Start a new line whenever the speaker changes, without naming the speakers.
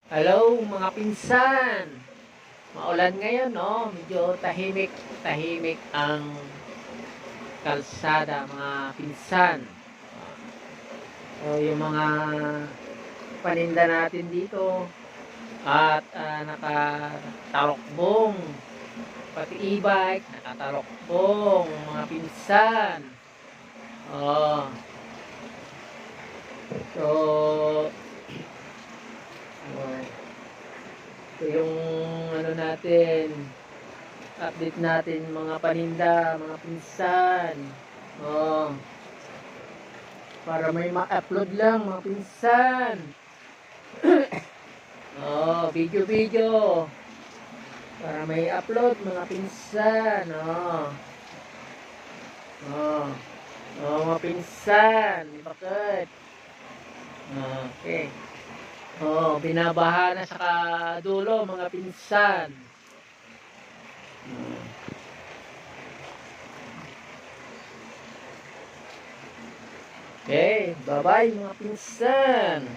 Hello mga pinsan. Maulan ngayon, no? Medyo tahimik ang kalsada mga pinsan. Yung mga paninda natin dito at nakatalokbong, pati e-bike nakatalokbong mga pinsan. Oh. So, ito yung ano natin, update natin mga paninda, mga pinsan. Oh, para may ma-upload lang mga pinsan. Oh, video. Para may upload mga pinsan. Oh. Oh. Oh, mga pinsan. Bakit? Okay. Oh, binabaha na sa dulo mga pinsan. Okay, bye-bye mga pinsan.